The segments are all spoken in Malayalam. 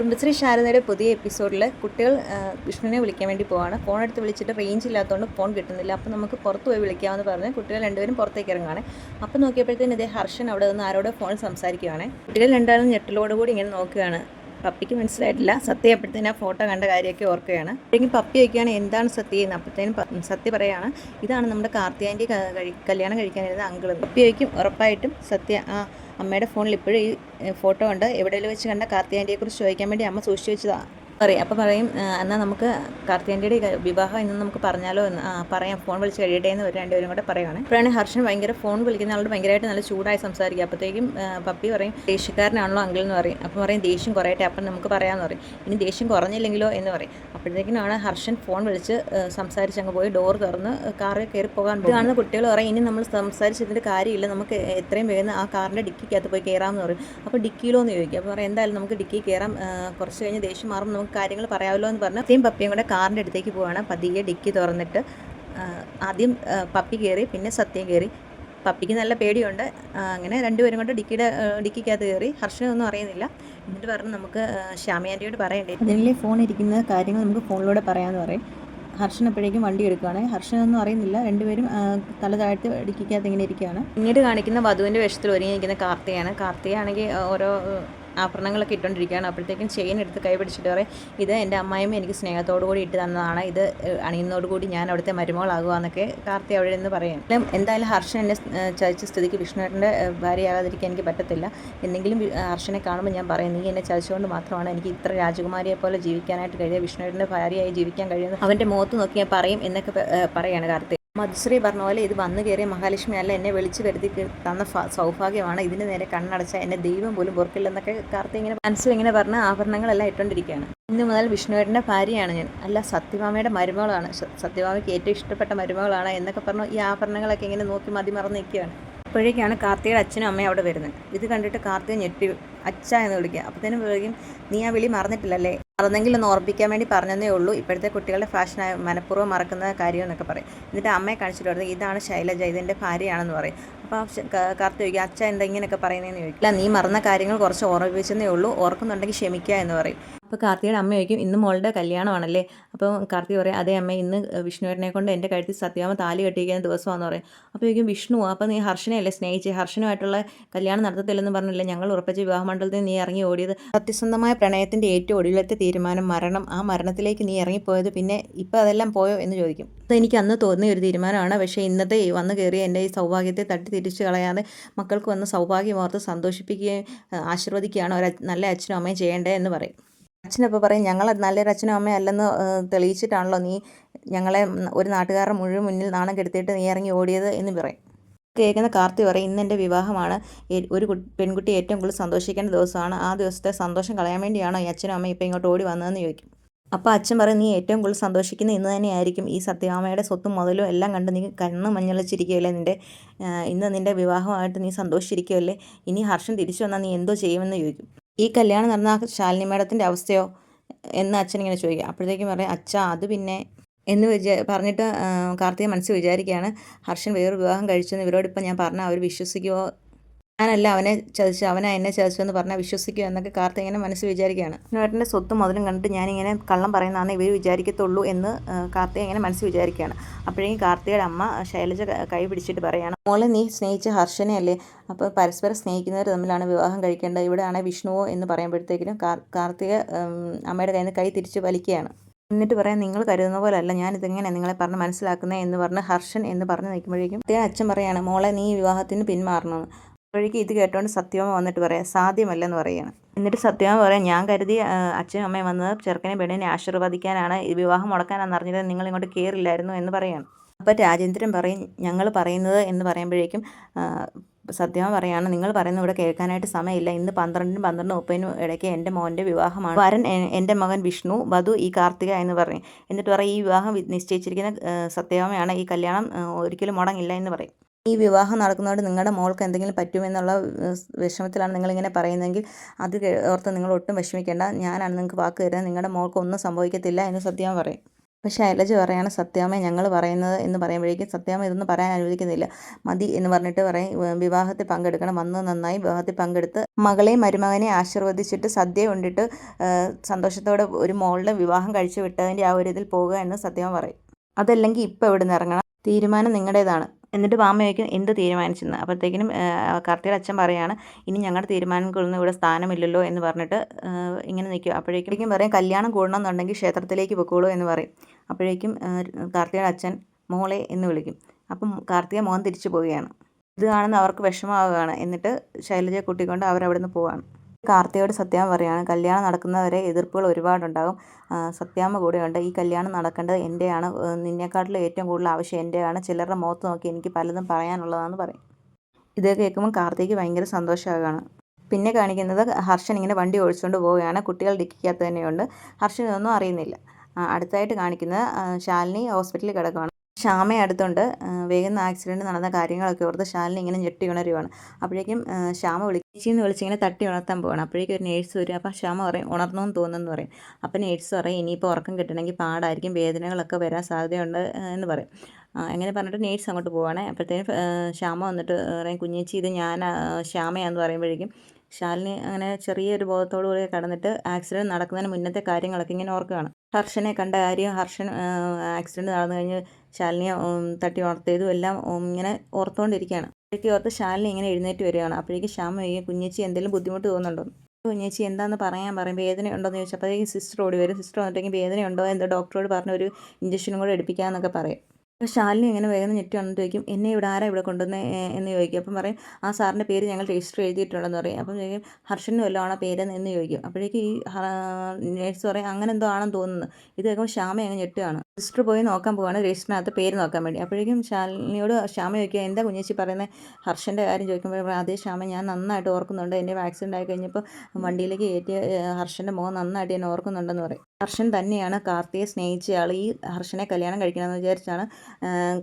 കുടുംബശ്രീ ശാരദയുടെ പുതിയ എപ്പിസോഡിൽ കുട്ടികൾ വിഷ്ണുവിനെ വിളിക്കാൻ വേണ്ടി പോവാണ്. ഫോൺ എടുത്ത് വിളിച്ചിട്ട് റേഞ്ച് ഇല്ലാത്തതുകൊണ്ട് ഫോൺ കിട്ടുന്നില്ല. അപ്പോൾ നമുക്ക് പുറത്ത് പോയി വിളിക്കാമെന്ന് പറഞ്ഞ് കുട്ടികൾ രണ്ടുപേരും പുറത്തേക്ക് ഇറങ്ങുകയാണ്. അപ്പോൾ നോക്കിയപ്പോഴത്തേന് ഇതേ ഹർഷൻ അവിടെ നിന്ന് ആരോടോ ഫോൺ സംസാരിക്കുകയാണ്. കുട്ടികൾ രണ്ടാളും ഞെട്ടലോടുകൂടി ഇങ്ങനെ നോക്കുകയാണ്. പപ്പിക്ക് മനസ്സിലായിട്ടില്ല. സത്യ അപ്പോഴത്തേനും ആ ഫോട്ടോ കണ്ട കാര്യമൊക്കെ ഓർക്കുകയാണ്. അല്ലെങ്കിൽ പപ്പി വയ്ക്കുകയാണ് എന്താണ് സത്യ ചെയ്യുന്നത്. അപ്പോഴത്തേനും സത്യ പറയുകയാണ് ഇതാണ് നമ്മുടെ കാർത്തിയാൻ്റെ കല്യാണം കഴിക്കാനിരുന്ന അങ്കിൾ. പപ്പി വയ്ക്കും ഉറപ്പായിട്ടും സത്യ അമ്മയുടെ ഫോണിൽ ഇപ്പോഴും ഈ ഫോട്ടോ ഉണ്ട്. എവിടെയെങ്കിലും വെച്ച് കണ്ട കാർത്തിയാൻ്റിയെക്കുറിച്ച് ചോദിക്കാൻ വേണ്ടി അമ്മ സൂക്ഷിച്ച് വെച്ചതാണ് പറയും. അപ്പോൾ പറയും എന്നാൽ നമുക്ക് കാർത്തിയാൻ്റിയുടെ വിവാഹം എന്ന് നമുക്ക് പറഞ്ഞാലോ എന്ന് പറയാം, ഫോൺ വിളിച്ച് കഴിയട്ടെ എന്ന് രണ്ടുപേരും കൂടെ പറയുകയാണ്. അപ്പോഴാണ് ഹർഷൻ ഭയങ്കര ഫോൺ വിളിക്കുന്ന ആളോട് ഭയങ്കരമായിട്ട് നല്ല ചൂടായി സംസാരിക്കുക. അപ്പോഴത്തേക്കും പപ്പി പറയും ദേഷ്യക്കാരനാണല്ലോ അങ്കിൾ എന്ന് പറയും. അപ്പോൾ പറയും ദേഷ്യം കുറയട്ടെ, അപ്പം നമുക്ക് പറയാമെന്ന് പറയും. ഇനി ദേഷ്യം കുറഞ്ഞില്ലെങ്കിലോ എന്ന് പറയും. അപ്പോഴത്തേക്കിനാണ് ഹർഷൻ ഫോൺ വിളിച്ച് സംസാരിച്ച് അങ്ങ് പോയി ഡോർ തുറന്ന് കാറിൽ കയറി പോകാൻ പോകും. കാണുന്ന കുട്ടികൾ പറയും ഇനി നമ്മൾ സംസാരിച്ചതിൻ്റെ കാര്യമില്ല, നമുക്ക് എത്രയും വേഗം ആ കാറിൻ്റെ ഡിക്കിക്കകത്ത് പോയി കയറാമെന്ന് പറയും. അപ്പോൾ ഡിക്കിയിലോ എന്ന് ചോദിക്കും. അപ്പോൾ പറയും എന്തായാലും നമുക്ക് ഡിക്കി കയറാം, കുറച്ച് കഴിഞ്ഞ് ദേഷ്യം മാറും, നമുക്ക് കാര്യങ്ങൾ പറയാമല്ലോ എന്ന് പറഞ്ഞ് സത്യം പപ്പിയും കൂടെ കാറിൻ്റെ അടുത്തേക്ക് പോവുകയാണ്. പതിയെ ഡിക്കി തുറന്നിട്ട് ആദ്യം പപ്പി കയറി, പിന്നെ സത്യം കയറി. പപ്പിക്ക് നല്ല പേടിയുണ്ട്. അങ്ങനെ രണ്ടുപേരും കൊണ്ട് ഡിക്കിക്കകത്ത് കയറി. ഹർഷനൊന്നും അറിയുന്നില്ല. എന്നിട്ട് പറഞ്ഞ് നമുക്ക് ശ്യാമിയാൻ്റിയോട് പറയണ്ടേ, അതിലെ ഫോൺ ഇരിക്കുന്ന കാര്യങ്ങൾ നമുക്ക് ഫോണിലൂടെ പറയാമെന്ന് പറയും. ഹർഷൻ അപ്പോഴേക്കും വണ്ടി എടുക്കുകയാണ്. ഹർഷനൊന്നും അറിയുന്നില്ല. രണ്ടുപേരും തല താഴ്ത്തി ഡിക്കിക്കകത്ത് ഇങ്ങനെ ഇരിക്കുകയാണ്. പിന്നീട് കാണിക്കുന്ന വധുവിൻ്റെ വേഷത്തിൽ ഒരുങ്ങിയിരിക്കുന്ന കാർത്തികയാണ്. കാർത്തികയാണെങ്കിൽ ഓരോ ആഭരണങ്ങളൊക്കെ ഇട്ടുകൊണ്ടിരിക്കുകയാണ്. അപ്പോഴത്തേക്കും ചെയിൻ എടുത്ത് കൈ പിടിച്ചിട്ട് പറയും ഇത് എൻ്റെ അമ്മായിമ്മ എനിക്ക് സ്നേഹത്തോടു കൂടി ഇട്ട് തന്നതാണ്, ഇത് അണിയുന്നതോടുകൂടി ഞാൻ അവിടുത്തെ മരുമകളാകുക എന്നൊക്കെ കാർത്തി അവിടെ നിന്ന് പറയും. എന്തായാലും ഹർഷൻ എന്നെ ചതിച്ച സ്ഥിതിക്ക് വിഷ്ണുവേട്ടൻ്റെ ഭാര്യയാകാതിരിക്കാൻ എനിക്ക് പറ്റത്തില്ല. എന്തെങ്കിലും ഹർഷനെ കാണുമ്പോൾ ഞാൻ പറയും നീ എന്നെ ചതിച്ചുകൊണ്ട് മാത്രമാണ് എനിക്ക് ഇത്ര രാജകുമാരിയെ പോലെ ജീവിക്കാനായിട്ട് കഴിയുക, വിഷ്ണുവേട്ടൻ്റെ ഭാര്യയായി ജീവിക്കാൻ കഴിയുന്നത് അവൻ്റെ മുഖത്ത് നോക്കി ഞാൻ പറയും എന്നൊക്കെ പറയാണ് കാർത്തി. മധുശ്രീ പറഞ്ഞ പോലെ ഇത് വന്നു കയറിയ മഹാലക്ഷ്മി അല്ല, എന്നെ വിളിച്ചു വരുത്തി തന്ന സൗഭാഗ്യമാണ്, ഇതിന് നേരെ കണ്ണടച്ച എന്നെ ദൈവം പോലും പൊറുക്കില്ലെന്നൊക്കെ കാർത്തി ഇങ്ങനെ മനസ്സിൽ ഇങ്ങനെ പറഞ്ഞ ആഭരണങ്ങളെല്ലാം ഇട്ടുകൊണ്ടിരിക്കുകയാണ്. ഇന്ന് മുതൽ വിഷ്ണുവേട്ടൻ്റെ ഭാര്യയാണ് ഞാൻ, അല്ല സത്യഭാമയുടെ മരുമകളാണ്, സത്യഭാമയ്ക്ക് ഏറ്റവും ഇഷ്ടപ്പെട്ട മരുമകളാണ് എന്നൊക്കെ പറഞ്ഞു ഈ ആഭരണങ്ങളൊക്കെ ഇങ്ങനെ നോക്കി മതിമറന്ന് നിൽക്കുകയാണ്. അപ്പോഴേക്കാണ് കാർത്തിയുടെ അച്ഛനും അമ്മയും അവിടെ വരുന്നത്. ഇത് കണ്ടിട്ട് കാർത്തിക ഞെട്ടി അച്ഛ എന്ന് വിളിക്കുക. അപ്പോഴത്തേനും വിളിക്കും നീ ആ വിളി മറന്നിട്ടില്ലല്ലേ, മറന്നെങ്കിൽ ഒന്ന് ഓർപ്പിക്കാൻ വേണ്ടി പറഞ്ഞതേ ഉള്ളൂ, ഇപ്പോഴത്തെ കുട്ടികളുടെ ഫാഷനായ മനഃപൂർവ്വം മറക്കുന്ന കാര്യം എന്നൊക്കെ പറയും. എന്നിട്ട് അമ്മയെ കാണിച്ചിട്ട് പറഞ്ഞത് ഇതാണ് ശൈലജ, ഇതെൻ്റെ ഭാര്യയാണെന്ന് പറയും. അപ്പോൾ കാർത്തി ചോദിക്കുക അച്ഛ എന്താ ഇങ്ങനെയൊക്കെ പറയുന്നതെന്ന് ചോദിക്കില്ല, നീ മറന്ന കാര്യങ്ങൾ കുറച്ച് ഓർമ്മിപ്പിച്ചതേ ഉള്ളൂ, ഓർക്കുന്നുണ്ടെങ്കിൽ ക്ഷമിക്കുക എന്ന് പറയും. അപ്പോൾ കാർത്തിയുടെ അമ്മ ചോദിക്കും ഇന്ന് മോളുടെ കല്യാണമാണല്ലേ. അപ്പോൾ കാർത്തി പറയും അതേ അമ്മ, ഇന്ന് വിഷ്ണുവേട്ടനെ കൊണ്ട് എൻ്റെ കഴുത്തിൽ സത്യഭാമ താലി കെട്ടിയിരിക്കുന്ന ദിവസമാണെന്ന് പറയും. അപ്പോൾ ചോദിക്കും വിഷ്ണു അപ്പോൾ നീ ഹർഷനെയല്ലേ സ്നേഹിച്ച്, ഹർഷനുമായിട്ടുള്ള കല്യാണം നടത്തത്തില്ലെന്ന് പറഞ്ഞില്ലേ ഞങ്ങൾ ഉറപ്പിച്ച വിവാഹമണ്ഡലത്തിൽ നീ ഇറങ്ങി ഓടിയത്, സത്യസന്ധമായ പ്രണയത്തിൻ്റെ ഏറ്റവും ഒടുവിലത്തെ തീരുമാനം മരണം, ആ മരണത്തിലേക്ക് നീ ഇറങ്ങിപ്പോയത് പിന്നെ ഇപ്പോൾ അതെല്ലാം പോയോ എന്ന് ചോദിക്കും. അത് എനിക്ക് അന്ന് തോന്നിയ ഒരു തീരുമാനമാണ്, പക്ഷേ ഇന്നത്തെ വന്ന് കയറിയ എൻ്റെ ഈ സൗഭാഗ്യത്തെ തട്ടി തിരിച്ച് കളയാതെ മക്കൾക്ക് വന്ന് സൗഭാഗ്യമോർത്ത് സന്തോഷിപ്പിക്കുകയും ആശീർവദിക്കുകയാണ് ഒരു നല്ല അച്ഛനും അമ്മയും ചെയ്യേണ്ടത് എന്ന് പറയും. അച്ഛനപ്പോൾ പറയും ഞങ്ങൾ നല്ലൊരു അച്ഛനും അമ്മയും അല്ലെന്ന് തെളിയിച്ചിട്ടാണല്ലോ നീ ഞങ്ങളെ ഒരു നാട്ടുകാരുടെ മുഴുവൻ മുന്നിൽ നാണം കെടുത്തിയിട്ട് നീ ഇറങ്ങി ഓടിയത് എന്ന് പറയും. കേൾക്കുന്ന കാർത്തി പറയും ഇന്ന് എൻ്റെ വിവാഹമാണ്, ഒരു പെൺകുട്ടി ഏറ്റവും കൂടുതൽ സന്തോഷിക്കേണ്ട ദിവസമാണ്, ആ ദിവസത്തെ സന്തോഷം കളയാൻ വേണ്ടിയാണോ ഈ അച്ഛനും അമ്മയും ഇപ്പോൾ ഇങ്ങോട്ട് ഓടി വന്നതെന്ന് ചോദിക്കും. അപ്പോൾ അച്ഛൻ പറയും നീ ഏറ്റവും കൂടുതൽ സന്തോഷിക്കുന്ന ഇന്ന് തന്നെയായിരിക്കും, ഈ സത്യഭാമയുടെ സ്വത്തും മുതലും എല്ലാം കണ്ട് നീ കണ്ണ് മഞ്ഞളിച്ചിരിക്കുകയല്ലേ, ഇന്ന് നിൻ്റെ വിവാഹമായിട്ട് നീ സന്തോഷിച്ചിരിക്കുകയല്ലേ, ഇനി ഹർഷൻ തിരിച്ചു വന്നാൽ നീ എന്തോ ചെയ്യുമെന്ന് ചോദിക്കും. ഈ കല്യാണം നടന്ന ശാലിനി മേഡത്തിൻ്റെ അവസ്ഥയോ എന്ന് അച്ഛൻ ഇങ്ങനെ ചോദിക്കുക. അപ്പോഴത്തേക്കും പറയാം അച്ഛ അത് പിന്നെ എന്ന് പറഞ്ഞിട്ട് കാർത്തിക മനസ്സിൽ വിചാരിക്കുകയാണ് ഹർഷൻ വേറൊരു വിവാഹം കഴിച്ചെന്ന് ഇവരോടിപ്പോൾ ഞാൻ പറഞ്ഞാൽ അവർ വിശ്വസിക്കുമോ, ഞാനല്ല അവനെ ചതിച്ചു, അവനാ എന്നെ ചതിച്ചെന്ന് പറഞ്ഞാൽ വിശ്വസിക്കുക എന്നൊക്കെ കാർത്തിക ഇങ്ങനെ മനസ്സിൽ വിചാരിക്കുകയാണ്. വിഷ്ണുവേട്ടൻ്റെ സ്വത്തും മുതലും കണ്ടിട്ട് ഞാനിങ്ങനെ കള്ളം പറയുന്നതാണ് ഇവർ വിചാരിക്കത്തുള്ളൂ എന്ന് കാർത്തിക ഇങ്ങനെ മനസ്സിൽ വിചാരിക്കുകയാണ്. അപ്പോഴേക്കും കാർത്തികയുടെ അമ്മ ശൈലജ കൈ പിടിച്ചിട്ട് പറയുകയാണ് മോളെ നീ സ്നേഹിച്ച ഹർഷനെ അല്ലേ, അപ്പോൾ പരസ്പരം സ്നേഹിക്കുന്നവർ തമ്മിലാണ് വിവാഹം കഴിക്കേണ്ടത്, ഇവിടെയാണ് വിഷ്ണുവോ എന്ന് പറയുമ്പോഴത്തേക്കിനും കാർത്തിക അമ്മയുടെ കയ്യിൽ നിന്ന് കൈ തിരിച്ച് വലിക്കുകയാണ്. എന്നിട്ട് പറയാം നിങ്ങൾ കരുതുന്ന പോലെ അല്ല, ഞാനിതെങ്ങനെ നിങ്ങളെ പറഞ്ഞ് മനസ്സിലാക്കുന്നത് എന്ന് പറഞ്ഞ് ഹർഷൻ എന്ന് പറഞ്ഞ് നിൽക്കുമ്പോഴേക്കും അച്ഛൻ പറയാണ് മോളെ നീ വിവാഹത്തിന് പിന്മാറണമെന്ന്. അപ്പോഴേക്കും ഇത് കേട്ടോണ്ട് സത്യഭാമ വന്നിട്ട് പറയാം സാധ്യമല്ലെന്ന് പറയുകയാണ്. എന്നിട്ട് സത്യഭാമ പറയാം ഞാൻ കരുതി അച്ഛനും അമ്മയും വന്നത് ചെറുക്കനെ പെണ്ണിനെ ആശീർവദിക്കാനാണ്, ഈ വിവാഹം മുടക്കാനാണെന്ന് അറിഞ്ഞത് നിങ്ങൾ ഇങ്ങോട്ട് കയറില്ലായിരുന്നു എന്ന് പറയുകയാണ്. അപ്പോൾ രാജേന്ദ്രൻ പറയും ഞങ്ങൾ പറയുന്നത് എന്ന് പറയുമ്പോഴേക്കും സത്യഭാമ പറയാണ് നിങ്ങൾ പറയുന്നത് ഇവിടെ കേൾക്കാനായിട്ട് സമയമില്ല, ഇന്ന് 12-നും 12:30 ഇടയ്ക്ക് എൻ്റെ മോൻ്റെ വിവാഹമാണ്, വരൻ എൻ്റെ മകൻ വിഷ്ണു, വധു ഈ കാർത്തിക എന്ന് പറയും. എന്നിട്ട് പറയും ഈ വിവാഹം നിശ്ചയിച്ചിരിക്കുന്ന സത്യഭാമയാണ്, ഈ കല്യാണം ഒരിക്കലും മുടങ്ങില്ല എന്ന് പറയും. ഈ വിവാഹം നടക്കുന്നതുകൊണ്ട് നിങ്ങളുടെ മോൾക്ക് എന്തെങ്കിലും പറ്റുമെന്നുള്ള വിഷമത്തിലാണ് നിങ്ങളിങ്ങനെ പറയുന്നതെങ്കിൽ അത് ഓർത്ത് നിങ്ങൾ ഒട്ടും വിഷമിക്കേണ്ട, ഞാനാണ് നിങ്ങൾക്ക് വാക്ക് തരുന്നത്, നിങ്ങളുടെ മോൾക്ക് ഒന്നും സംഭവിക്കത്തില്ല എന്ന് സത്യഭാമ പറയും. അപ്പോൾ ശൈലജ പറയാണ് സത്യാമ്മ ഞങ്ങൾ പറയുന്നത് എന്ന് പറയുമ്പോഴേക്കും സത്യാമ്മ ഇതൊന്നും പറയാൻ അനുവദിക്കുന്നില്ല. മതി എന്ന് പറഞ്ഞിട്ട് പറയും വിവാഹത്തിൽ പങ്കെടുക്കണം, വന്നത് നന്നായി, വിവാഹത്തിൽ പങ്കെടുത്ത് മകളെയും മരുമകനെയും ആശീർവദിച്ചിട്ട് സദ്യ ഉണ്ടിട്ട് സന്തോഷത്തോടെ ഒരു മോളുടെ വിവാഹം കഴിച്ചു വിട്ടതിൻ്റെ ആ ഒരു ഇതിൽ പോകുക എന്ന് സത്യാമ്മ പറയും. അതല്ലെങ്കിൽ ഇപ്പോൾ ഇവിടെ നിന്ന് ഇറങ്ങണം, തീരുമാനം നിങ്ങളുടേതാണ്. എന്നിട്ട് മാമ ചോദിക്കും എന്ത് തീരുമാനിച്ചെന്ന്. അപ്പോഴത്തേക്കിനും കാർത്തിയുടെ അച്ഛൻ പറയാണ് ഇനി ഞങ്ങളുടെ തീരുമാനങ്ങളൊന്നും ഇവിടെ സ്ഥാനമില്ലല്ലോ എന്ന് പറഞ്ഞിട്ട് ഇങ്ങനെ നിൽക്കും. അപ്പോഴേക്കും പറയും കല്യാണം കൂടണമെന്നുണ്ടെങ്കിൽ ക്ഷേത്രത്തിലേക്ക് പൊക്കോളൂ എന്ന് പറയും. അപ്പോഴേക്കും കാർത്തിയുടെ അച്ഛൻ മോളെ എന്ന് വിളിക്കും. അപ്പം കാർത്തിക മോൻ തിരിച്ചു പോവുകയാണ്. ഇത് കാണുന്ന അവർക്ക് വിഷമമാവുകയാണ്. എന്നിട്ട് ശൈലജയെ കൂട്ടിക്കൊണ്ട് അവരവിടെ നിന്ന് പോവുകയാണ്. കാർത്തികയോട് സത്യാമ്മ പറയുകയാണ് കല്യാണം നടക്കുന്നവരെ എതിർപ്പുകൾ ഒരുപാടുണ്ടാകും, സത്യാമ്മ കൂടെയുണ്ട്, ഈ കല്യാണം നടക്കേണ്ടത് എൻ്റെയാണ്, നിന്നെക്കാട്ടിലും ഏറ്റവും കൂടുതൽ ആവശ്യം എൻ്റെയാണ്, ചിലരുടെ മുഖത്ത് നോക്കി എനിക്ക് പലതും പറയാനുള്ളതാണെന്ന് പറയും. ഇത് കേൾക്കുമ്പോൾ കാർത്തികയ്ക്ക് ഭയങ്കര സന്തോഷമാവുകയാണ്. പിന്നെ കാണിക്കുന്നത് ഹർഷൻ ഇങ്ങനെ വണ്ടി ഓടിച്ചുകൊണ്ട് പോവുകയാണ്. കുട്ടികൾ ഡിക്കിക്കകത്ത് തന്നെയുണ്ട്. ഹർഷൻ ഇതൊന്നും അറിയുന്നില്ല. അടുത്തായിട്ട് കാണിക്കുന്നത് ശാലിനി ഹോസ്പിറ്റലിൽ കിടക്കുകയാണ്. ശ്യാമ അടുത്തുണ്ട്. വേഗം ആക്സിഡൻറ്റ് നടന്ന കാര്യങ്ങളൊക്കെ ഓർത്ത് ശാലിനി ഇങ്ങനെ ഞെട്ടി ഉണരുവാണ്. അപ്പോഴേക്കും ശ്യാമ വിളിച്ചെന്ന് വിളിച്ചിങ്ങനെ തട്ടി ഉണർത്താൻ പോവാണ്. അപ്പോഴേക്കും ഒരു നേഴ്സ് വരും. അപ്പോൾ ശ്യാമ പറയും ഉണർന്നു തോന്നുന്നു പറയും. അപ്പോൾ നേഴ്സ് പറയും ഇനിയിപ്പോൾ ഉറക്കം കിട്ടണമെങ്കിൽ പാടായിരിക്കും, വേദനകളൊക്കെ വരാൻ സാധ്യതയുണ്ട് എന്ന് പറയും. അങ്ങനെ പറഞ്ഞിട്ട് നേഴ്സ് അങ്ങോട്ട് പോവുകയാണ്. അപ്പോഴത്തേനും ശ്യാമ വന്നിട്ട് പറയും കുഞ്ഞേച്ചി ഇത് ഞാൻ ശ്യാമയാന്ന് പറയുമ്പോഴേക്കും ശാലിനി അങ്ങനെ ചെറിയൊരു ബോധത്തോടു കൂടി കടന്നിട്ട് ആക്സിഡൻറ്റ് നടക്കുന്നതിന് മുന്നത്തെ കാര്യങ്ങളൊക്കെ ഇങ്ങനെ ഓർക്കുകയാണ്. ഹർഷനെ കണ്ട കാര്യം, ഹർഷൻ ആക്സിഡൻറ്റ് നടന്നു കഴിഞ്ഞ് ശാലിനിയെ തട്ടി ഉണർത്തിയതും എല്ലാം ഇങ്ങനെ ഓർത്തുകൊണ്ടിരിക്കുകയാണ്. അപ്പോഴേക്കും ഓർത്ത് ശാലിനി ഇങ്ങനെ എഴുന്നേറ്റ് വരികയാണ്. അപ്പോഴേക്കും ശ്യാമ ചോദിക്കും കുഞ്ഞേച്ചി എന്തെങ്കിലും ബുദ്ധിമുട്ട് തോന്നുന്നുണ്ടോ? കുഞ്ഞേച്ചി എന്താണെന്ന് പറയും, വേദന ഉണ്ടോയെന്ന് ചോദിച്ചാൽ അപ്പോഴേക്കും സിസ്റ്റർ ഓടി വരും. സിസ്റ്റർ വന്നിട്ടെങ്കിൽ വേദനയുണ്ടോ എന്തോ ഡോക്ടറോട് പറഞ്ഞ ഒരു ഇഞ്ചക്ഷനും കൂടെ എടുപ്പിക്കാമെന്നൊക്കെ പറയും. അപ്പോൾ ശാലിനി ഇങ്ങനെ വേഗം ഞെട്ടി വന്നിട്ട് ചോദിക്കും എന്നെ ഇവിടെ ആരാ ഇവിടെ കൊണ്ടുവന്നേ എന്ന് ചോദിക്കും. അപ്പം പറയും ആ സാറിൻ്റെ പേര് ഞങ്ങൾ രജിസ്റ്റർ എഴുതിയിട്ടുണ്ടെന്ന് പറയും. അപ്പം ചോദിക്കും ഹർഷന് വല്ലതും ആണോ പേരെന്ന് എന്ന് ചോദിക്കും. അപ്പോഴേക്കും ഈ നേഴ്സ് പറയും അങ്ങനെ എന്തോ ആണെന്ന് തോന്നുന്നു. ഇത് കേൾക്കുമ്പോൾ ശ്യാമ അങ്ങ് ഞെട്ടുകയാണ്. സിസ്റ്റർ പോയി നോക്കാൻ പോവാണ് രജിസ്റ്ററിനകത്ത് പേര് നോക്കാൻ വേണ്ടി. അപ്പോഴേക്കും ശാലിനിയോട് ശ്യാമ ചോദിക്കുക എന്താ കുഞ്ഞേച്ചി പറയുന്നത് ഹർഷൻ്റെ കാര്യം ചോദിക്കുമ്പോൾ അതേ ശ്യാമ ഞാൻ നന്നായിട്ട് ഓർക്കുന്നുണ്ട്, എൻ്റെ ആക്സിഡൻ്റ് ആയി കഴിഞ്ഞപ്പോൾ വണ്ടിയിലേക്ക് കയറ്റിയ ഹർഷൻ്റെ മുഖം നന്നായിട്ട് ഞാൻ ഓർക്കുന്നുണ്ടെന്ന് പറയും. ഹർഷൻ തന്നെയാണ് കാർത്തിയെ സ്നേഹിച്ചയാൾ, ഈ ഹർഷനെ കല്യാണം കഴിക്കണമെന്ന് വിചാരിച്ചാണ്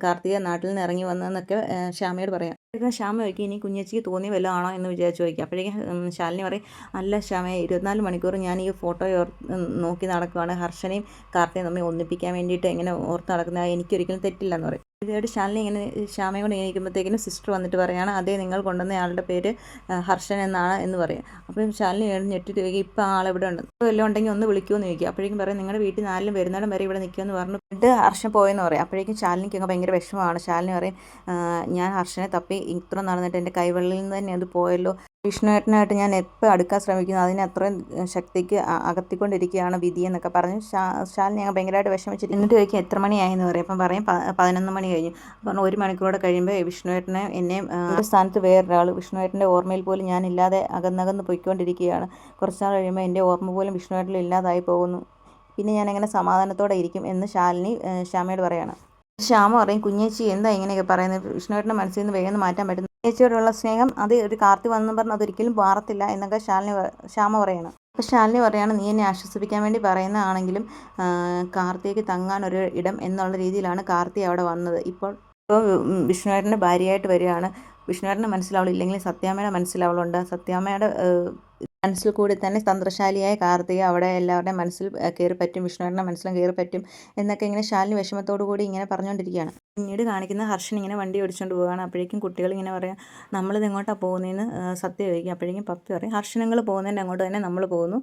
കാർത്തിക നാട്ടിൽ നിന്ന് ഇറങ്ങി വന്നതെന്നൊക്കെ ശ്യാമയോട് പറയാം. അപ്പോഴേക്കും ശ്യാമ ചോദിക്കും ഇനി കുഞ്ഞേച്ചിക്ക് തോന്നി വല്ലതും ആണോ എന്ന് വിചാരിച്ച് ചോദിക്കുക. അപ്പോഴേക്കും ശാലിനി പറയും അല്ല ശ്യാമ 24 മണിക്കൂർ ഞാൻ ഈ ഫോട്ടോ നോക്കി നടക്കുവാണ്, ഹർഷനെയും കാർത്തികയും തമ്മിൽ ഒന്നിപ്പിക്കാൻ വേണ്ടിയിട്ട് ഇങ്ങനെ ഓർത്ത് നടക്കുന്നത് എനിക്കൊരിക്കലും തെറ്റില്ലെന്ന് പറയും. ഇതായിട്ട് ശാലിനി ഇങ്ങനെ ശ്യാമയും കൊണ്ട് ഇരിക്കുമ്പോഴത്തേക്കിനും സിസ്റ്റർ വന്നിട്ട് പറയുകയാണ് അതേ നിങ്ങൾ കൊണ്ടുവന്ന ആളുടെ പേര് ഹർഷൻ എന്നാണ് എന്ന് പറയും. അപ്പം ശാലിനി ഞെട്ടിട്ട് ചോദിക്കും ഇപ്പം ആളെവിടെ ഉണ്ട്, ഇപ്പോൾ വല്ലതും ഉണ്ടെങ്കിൽ ഒന്ന് വിളിക്കുമെന്ന് ചോദിക്കും. അപ്പോഴേക്കും പറയും നിങ്ങളുടെ വീട്ടിൽ 4 വരുന്നിടം വരെ ഇവിടെ നിൽക്കുമെന്ന് പറഞ്ഞിട്ട് ഹർഷൻ പോയെന്ന് പറയും. അപ്പോഴേക്കും ശാലിനിക്ക് അങ്ങ് ഭയങ്കര വിഷമമാണ്. ശാലിനി പറയും ഞാൻ ഹർഷനെ തപ്പി ഇത്ര നടന്നിട്ട് എൻ്റെ കൈവെള്ളിൽ നിന്ന് തന്നെ അത് പോയല്ലോ, വിഷ്ണുവേട്ടനായിട്ട് ഞാൻ എപ്പോൾ അടുക്കാൻ ശ്രമിക്കുന്നു അതിനെ അത്രയും ശക്തിക്ക് അകത്തിക്കൊണ്ടിരിക്കുകയാണ് വിധി എന്നൊക്കെ പറഞ്ഞ് ശാലിനി ഞങ്ങൾ ഭയങ്കരമായിട്ട് വിഷമിച്ചിട്ട് എന്നിട്ട് ചോദിക്കും എത്ര മണിയായെന്ന് പറയും. അപ്പം പറയും 11 മണി കഴിഞ്ഞു. പറഞ്ഞാൽ 1 മണിക്കൂറോടെ കഴിയുമ്പോൾ വിഷ്ണുവേട്ടനെ എന്നെയും ഒരു സ്ഥാനത്ത് വേറൊരാൾ, വിഷ്ണുവേട്ടൻ്റെ ഓർമ്മയിൽ പോലും ഞാനില്ലാതെ അകന്നകന്ന് പോയിക്കൊണ്ടിരിക്കുകയാണ്, കുറച്ചാൾ കഴിയുമ്പോൾ എൻ്റെ ഓർമ്മ പോലും വിഷ്ണുവേട്ടനിൽ ഇല്ലാതായി പോകുന്നു, പിന്നെ ഞാനെങ്ങനെ സമാധാനത്തോടെ ഇരിക്കും എന്ന് ശാലിനി ശ്യാമയോട് പറയാണ്. ശ്യാമ പറയും കുഞ്ഞേച്ചി എന്താ ഇങ്ങനെയൊക്കെ പറയുന്നത്, വിഷ്ണുവേട്ടൻ്റെ മനസ്സിൽ നിന്ന് വേഗം മാറ്റാൻ പറ്റും, ചേച്ചിയോടുള്ള സ്നേഹം അത് ഒരു കാർത്തി വന്നെന്ന് പറഞ്ഞ് അതൊരിക്കലും മാറത്തില്ല എന്നൊക്കെ ശ്യാമ പറയണം. അപ്പോൾ ശാലിനി പറയാണ് നീ എന്നെ ആശ്വസിപ്പിക്കാൻ വേണ്ടി പറയുന്നതാണെങ്കിലും കാർത്തികയ്ക്ക് തങ്ങാനൊരു ഇടം എന്നുള്ള രീതിയിലാണ് കാർത്തി അവിടെ വന്നത്. ഇപ്പോൾ വിഷ്ണുവേട്ടൻ്റെ ഭാര്യയായിട്ട് വരികയാണ്. വിഷ്ണുവേട്ടൻ്റെ മനസ്സിലവളില്ലെങ്കിൽ സത്യാമ്മയുടെ മനസ്സിലവളുണ്ട്. സത്യാമ്മയുടെ മനസ്സിൽ കൂടി തന്നെ തന്ത്രശാലിയായ കാർത്തിക അവിടെ എല്ലാവരുടെയും മനസ്സിൽ കയറി പറ്റും, വിഷ്ണുവേട്ടൻ്റെ മനസ്സിലും കയറി പറ്റും എന്നൊക്കെ ഇങ്ങനെ ശാലിനി വിഷമത്തോടു കൂടി ഇങ്ങനെ പറഞ്ഞുകൊണ്ടിരിക്കുകയാണ്. പിന്നീട് കാണിക്കുന്ന ഹർഷൻ ഇങ്ങനെ വണ്ടി ഓടിച്ചുകൊണ്ട് പോവുകയാണ്. അപ്പോഴേക്കും കുട്ടികൾ ഇങ്ങനെ പറയാം നമ്മളിത് എങ്ങോട്ടാണ് പോകുന്നതെന്ന് സത്യം ചോദിക്കും. അപ്പോഴേക്കും പപ്പി പറയും ഹർഷനങ്ങൾ പോകുന്നതിൻ്റെ അങ്ങോട്ട് തന്നെ നമ്മൾ പോകുന്നു.